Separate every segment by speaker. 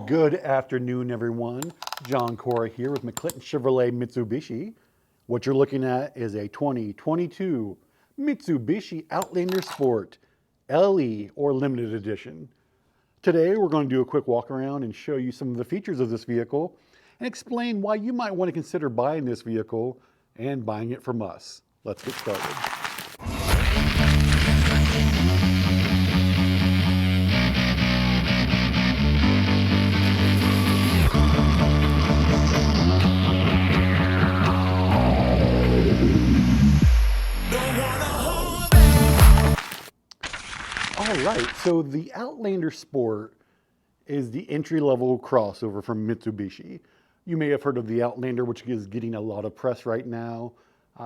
Speaker 1: Good afternoon, everyone. John Cora here with McClinton Mitsubishi. What you're looking at is a 2022 Mitsubishi Outlander Sport LE or Limited Edition. Today, we're going to do a quick walk around and show you some of the features of this vehicle and explain why you might want to consider buying this vehicle and buying it from us. Let's get started. All right, so the Outlander Sport is the entry-level crossover from Mitsubishi. You may have heard of the Outlander, which is getting a lot of press right now.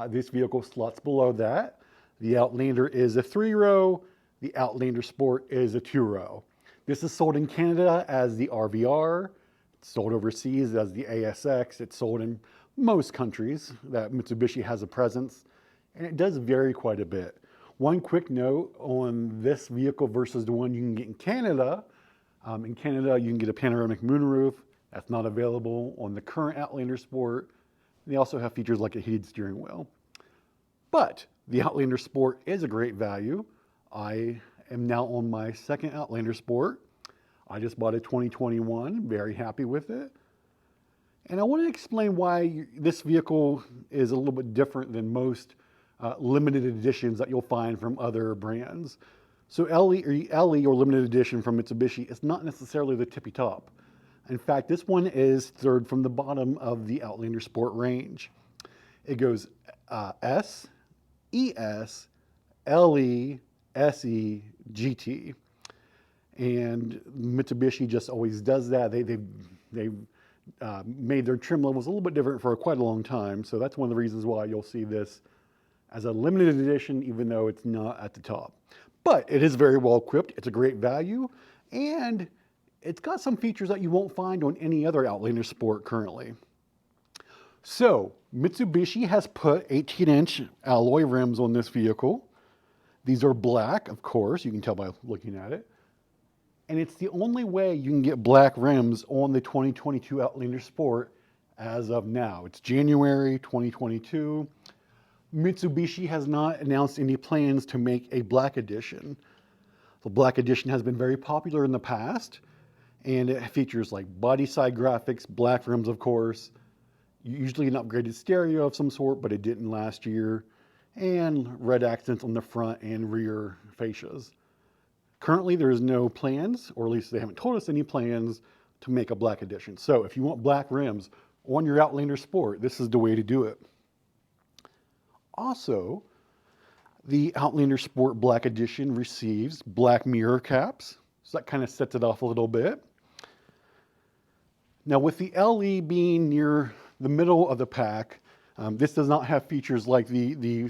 Speaker 1: This vehicle slots below that. The Outlander is a 3-row. The Outlander Sport is a 2-row. This is sold in Canada as the RVR. It's sold overseas as the ASX. It's sold in most countries that Mitsubishi has a presence, and it does vary quite a bit. One quick note on this vehicle versus the one you can get in Canada. In Canada, you can get a panoramic moonroof. That's not available on the current Outlander Sport. They also have features like a heated steering wheel. But the Outlander Sport is a great value. I am now on my second Outlander Sport. I just bought a 2021, very happy with it. And I want to explain why this vehicle is a little bit different than most limited editions that you'll find from other brands. So LE or limited edition from Mitsubishi is not necessarily the tippy top. In fact, this one is third from the bottom of the Outlander Sport range. It goes S, ES, LE, SE, GT. And Mitsubishi just always does that. They've made their trim levels a little bit different for quite a long time. So that's one of the reasons why you'll see this as a limited edition, even though it's not at the top. But it is very well equipped. It's a great value, and it's got some features that you won't find on any other Outlander Sport currently. So Mitsubishi has put 18-inch alloy rims on this vehicle. These are black, of course. You can tell by looking at it. And it's the only way you can get black rims on the 2022 Outlander Sport as of now. It's January 2022. Mitsubishi has not announced any plans to make a black edition. The black edition has been very popular in the past, and it features like body side graphics, black rims, of course, usually an upgraded stereo of some sort, but it didn't last year, and red accents on the front and rear fascias. Currently, there is no plans, or at least they haven't told us any plans to make a black edition. So if you want black rims on your Outlander Sport, this is the way to do it. Also, the Outlander Sport Black Edition receives black mirror caps, so that kind of sets it off a little bit. Now, with the LE being near the middle of the pack, this does not have features like the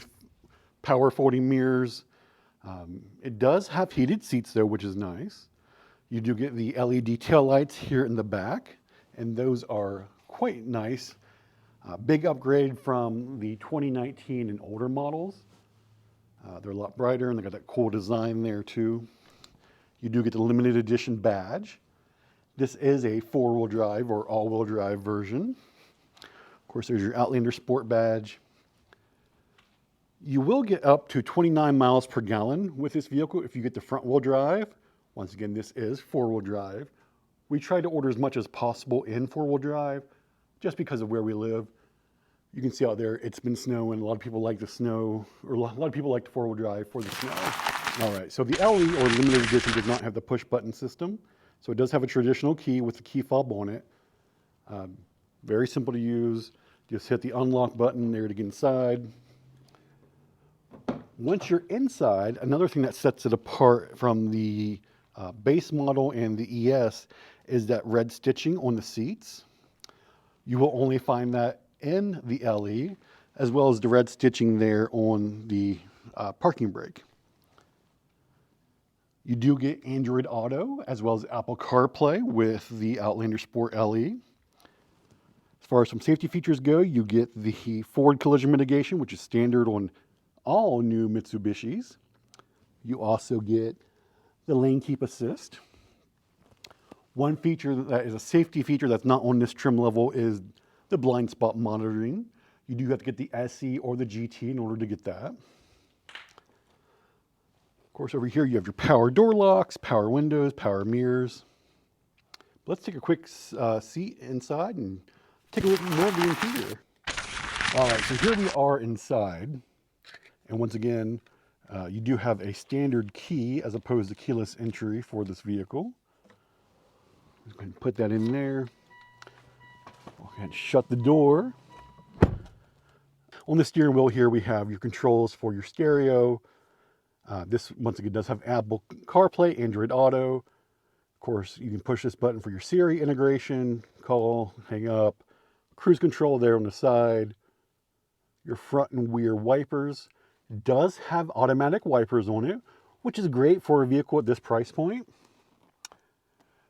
Speaker 1: power folding mirrors. It does have heated seats though, which is nice. You do get the LED taillights here in the back, and those are quite nice. Big upgrade from the 2019 and older models. They're a lot brighter, and they got that cool design there too. You do get the limited edition badge. This is a 4-wheel drive or all-wheel drive version. Of course, there's your Outlander Sport badge. You will get up to 29 miles per gallon with this vehicle if you get the front-wheel drive. Once again, this is 4-wheel drive. We try to order as much as possible in 4-wheel drive, just because of where we live. You can see out there, it's been snowing. A lot of people like the snow, or a lot of people like the 4-wheel drive for the snow. All right, so the LE or limited edition does not have the push button system. So it does have a traditional key with the key fob on it. Very simple to use. Just hit the unlock button there to get inside. Once you're inside, another thing that sets it apart from the base model and the ES is that red stitching on the seats. You will only find that in the LE, as well as the red stitching there on the parking brake. You do get Android Auto, as well as Apple CarPlay with the Outlander Sport LE. As far as some safety features go, you get the forward collision mitigation, which is standard on all new Mitsubishis. You also get the lane keep assist. One feature that is a safety feature that's not on this trim level is the blind spot monitoring. You do have to get the SE or the GT in order to get that. Of course, over here you have your power door locks, power windows, power mirrors. Let's take a quick seat inside and take a look more of the interior. All right, so here we are inside. And once again, you do have a standard key as opposed to keyless entry for this vehicle. Go ahead and put that in there. Go ahead and shut the door. On the steering wheel here, we have your controls for your stereo. This, once again, does have Apple CarPlay, Android Auto. Of course, you can push this button for your Siri integration, call, hang up, cruise control there on the side. Your front and rear wipers. It does have automatic wipers on it, which is great for a vehicle at this price point.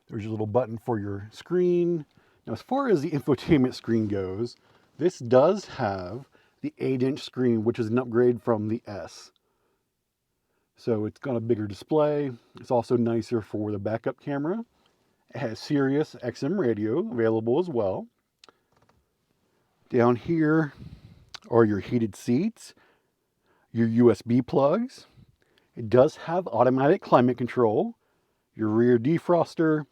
Speaker 1: There's your little button for your screen. Now, as far as the infotainment screen goes, this does have the 8-inch screen, which is an upgrade from the S. So it's got a bigger display. It's also nicer for the backup camera. It has Sirius XM radio available as well. Down here are your heated seats, your USB plugs. It does have automatic climate control, your rear defroster,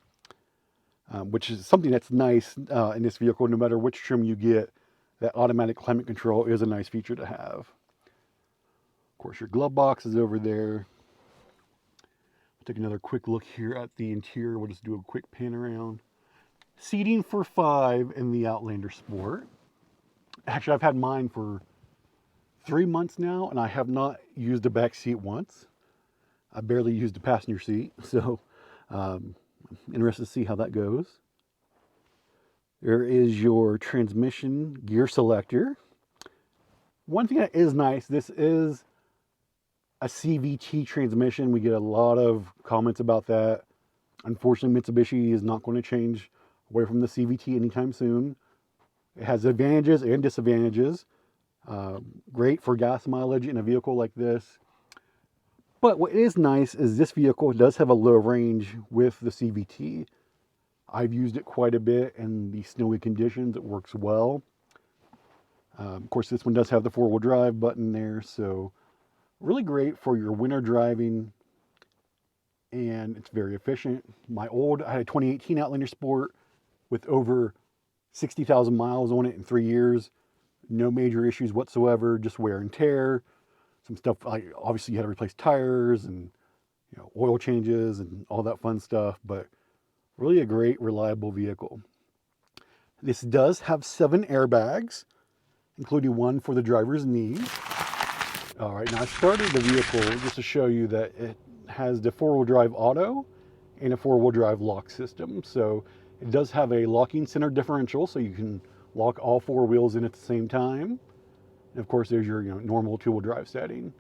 Speaker 1: which is something that's nice in this vehicle. No matter which trim you get, that automatic climate control is a nice feature to have. Of course, your glove box is over there. Take another quick look here at the interior. We'll just do a quick pan around. Seating for 5 in the Outlander Sport. Actually, I've had mine for 3 months now, and I have not used the back seat once. I barely used the passenger seat, so I'm interested to see how that goes. There is your transmission gear selector. One thing that is nice, this is a CVT transmission. We get a lot of comments about that. Unfortunately, Mitsubishi is not going to change away from the CVT anytime soon. It has advantages and disadvantages. Great for gas mileage in a vehicle like this. But what is nice is this vehicle does have a low range with the CVT. I've used it quite a bit in the snowy conditions. It works well. Of course, this one does have the 4-wheel drive button there, so really great for your winter driving, and it's very efficient. I had a 2018 Outlander Sport with over 60,000 miles on it in 3 years. No major issues whatsoever, just wear and tear. Some stuff, like obviously you had to replace tires and oil changes and all that fun stuff, but really a great, reliable vehicle. This does have 7 airbags, including one for the driver's knee. All right, now I started the vehicle just to show you that it has the 4-wheel drive auto and a 4-wheel drive lock system. So it does have a locking center differential, so you can lock all 4 wheels in at the same time. And of course, there's your normal 2-wheel drive setting.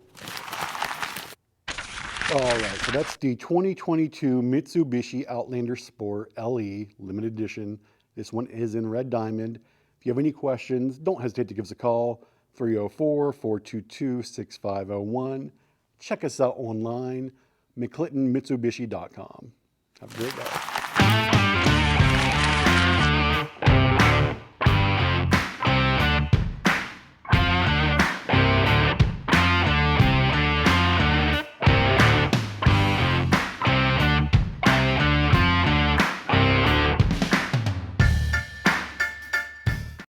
Speaker 1: All right, so that's the 2022 Mitsubishi Outlander Sport LE Limited Edition. This one is in red diamond. If you have any questions, don't hesitate to give us a call, 304-422-6501. Check us out online, McClintonMitsubishi.com. Have a great day.